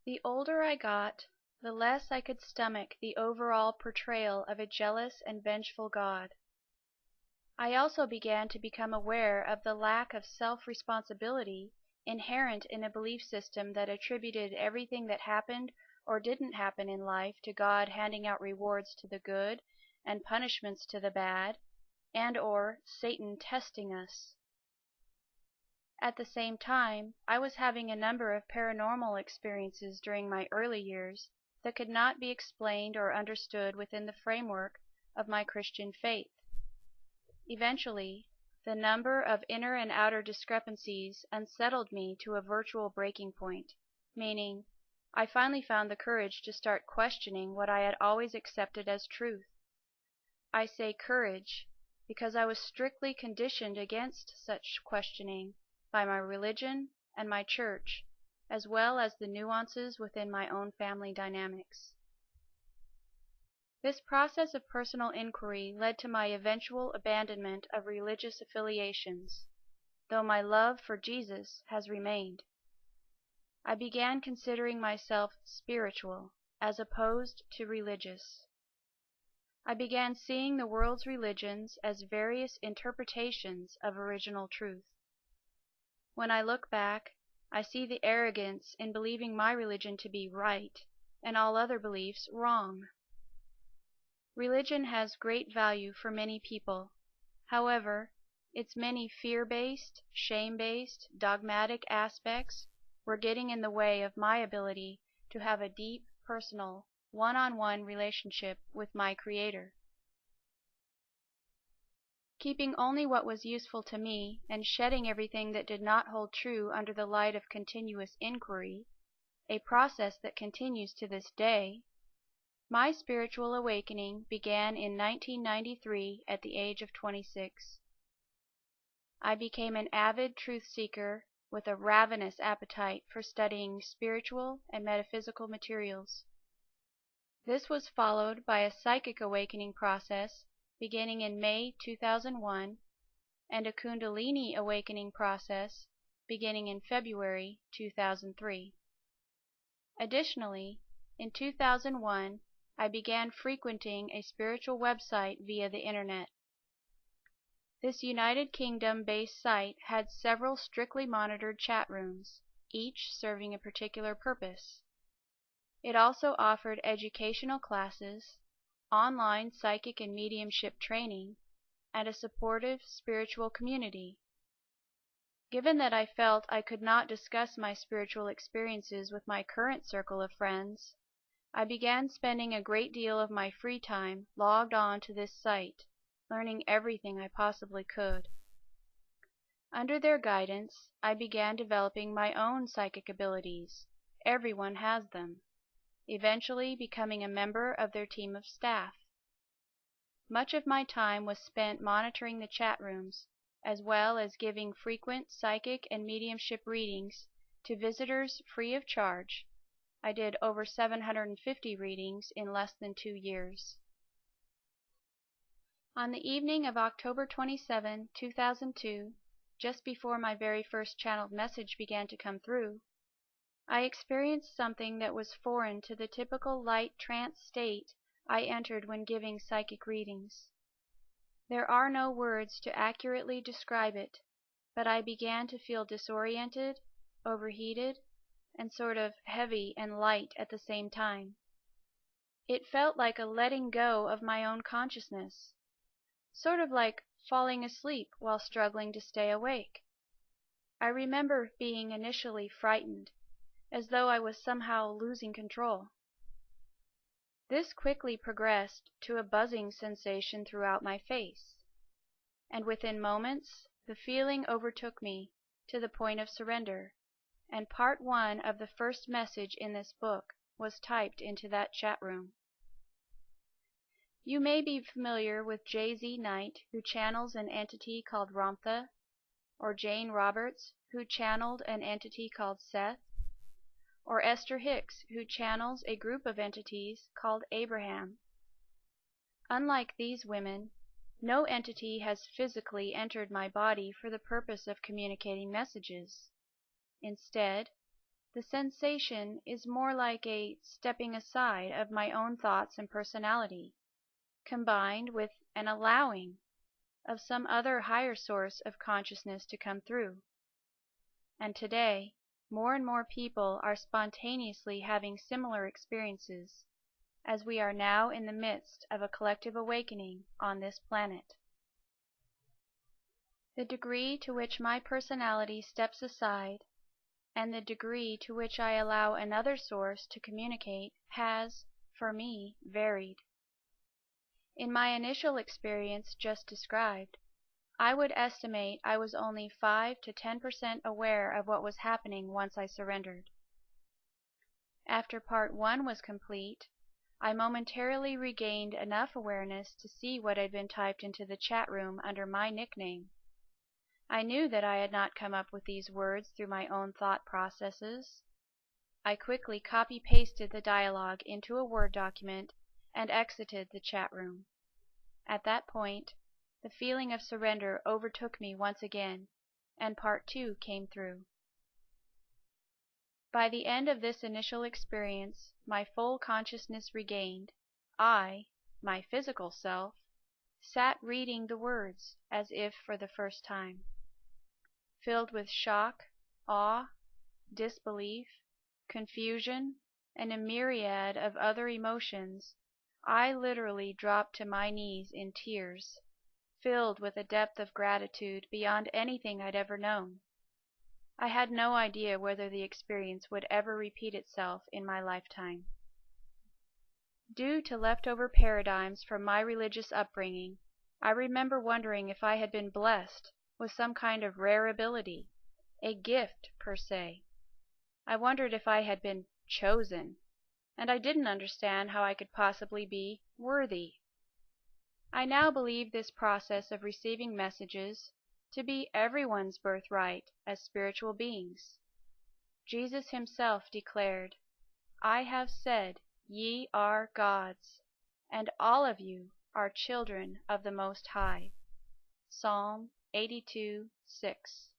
The older I got, the less I could stomach the overall portrayal of a jealous and vengeful God. I also began to become aware of the lack of self-responsibility inherent in a belief system that attributed everything that happened or didn't happen in life to God handing out rewards to the good and punishments to the bad, and/or Satan testing us. At the same time, I was having a number of paranormal experiences during my early years that could not be explained or understood within the framework of my Christian faith. Eventually, the number of inner and outer discrepancies unsettled me to a virtual breaking point, meaning I finally found the courage to start questioning what I had always accepted as truth. I say courage because I was strictly conditioned against such questioning by my religion and my church, as well as the nuances within my own family dynamics. This process of personal inquiry led to my eventual abandonment of religious affiliations, though my love for Jesus has remained. I began considering myself spiritual as opposed to religious. I began seeing the world's religions as various interpretations of original truth. When I look back, I see the arrogance in believing my religion to be right and all other beliefs wrong. Religion has great value for many people. However, its many fear-based, shame-based, dogmatic aspects were getting in the way of my ability to have a deep, personal, one-on-one relationship with my Creator. Keeping only what was useful to me and shedding everything that did not hold true under the light of continuous inquiry, a process that continues to this day, my spiritual awakening began in 1993 at the age of 26. I became an avid truth seeker with a ravenous appetite for studying spiritual and metaphysical materials. This was followed by a psychic awakening process beginning in May 2001 and a Kundalini awakening process beginning in February 2003. Additionally, in 2001, I began frequenting a spiritual website via the internet. This United Kingdom-based site had several strictly monitored chat rooms, each serving a particular purpose. It also offered educational classes, online psychic and mediumship training, and a supportive spiritual community. Given that I felt I could not discuss my spiritual experiences with my current circle of friends, I began spending a great deal of my free time logged on to this site, learning everything I possibly could. Under their guidance, I began developing my own psychic abilities. Everyone has them. Eventually becoming a member of their team of staff. Much of my time was spent monitoring the chat rooms, as well as giving frequent psychic and mediumship readings to visitors free of charge. I did over 750 readings in less than 2 years. On the evening of October 27, 2002, just before my very first channeled message began to come through, I experienced something that was foreign to the typical light trance state I entered when giving psychic readings. There are no words to accurately describe it, but I began to feel disoriented, overheated, and sort of heavy and light at the same time. It felt like a letting go of my own consciousness, sort of like falling asleep while struggling to stay awake. I remember being initially frightened, as though I was somehow losing control. This quickly progressed to a buzzing sensation throughout my face, and within moments the feeling overtook me to the point of surrender, and part 1 of the first message in this book was typed into that chat room. You may be familiar with J.Z. Knight, who channels an entity called Ramtha, or Jane Roberts, who channeled an entity called Seth, or Esther Hicks, who channels a group of entities called Abraham. Unlike these women, no entity has physically entered my body for the purpose of communicating messages. Instead, The sensation is more like a stepping aside of my own thoughts and personality, combined with an allowing of some other higher source of consciousness to come through. And today, more and more people are spontaneously having similar experiences, as we are now in the midst of a collective awakening on this planet. The degree to which my personality steps aside, and the degree to which I allow another source to communicate has, for me, varied. In my initial experience just described, I would estimate I was only 5 to 10% aware of what was happening once I surrendered. After part 1 was complete, I momentarily regained enough awareness to see what had been typed into the chat room under my nickname. I knew that I had not come up with these words through my own thought processes. I quickly copy-pasted the dialogue into a Word document and exited the chat room. At that point, the feeling of surrender overtook me once again, and part 2 came through. By the end of this initial experience, my full consciousness regained, I, my physical self, sat reading the words as if for the first time. Filled with shock, awe, disbelief, confusion, and a myriad of other emotions, I literally dropped to my knees in tears, filled with a depth of gratitude beyond anything I'd ever known. I had no idea whether the experience would ever repeat itself in my lifetime. Due to leftover paradigms from my religious upbringing, I remember wondering if I had been blessed with some kind of rare ability, a gift per se. I wondered if I had been chosen, and I didn't understand how I could possibly be worthy. I now believe this process of receiving messages to be everyone's birthright as spiritual beings. Jesus himself declared, "I have said, ye are gods, and all of you are children of the Most High." Psalm 82:6.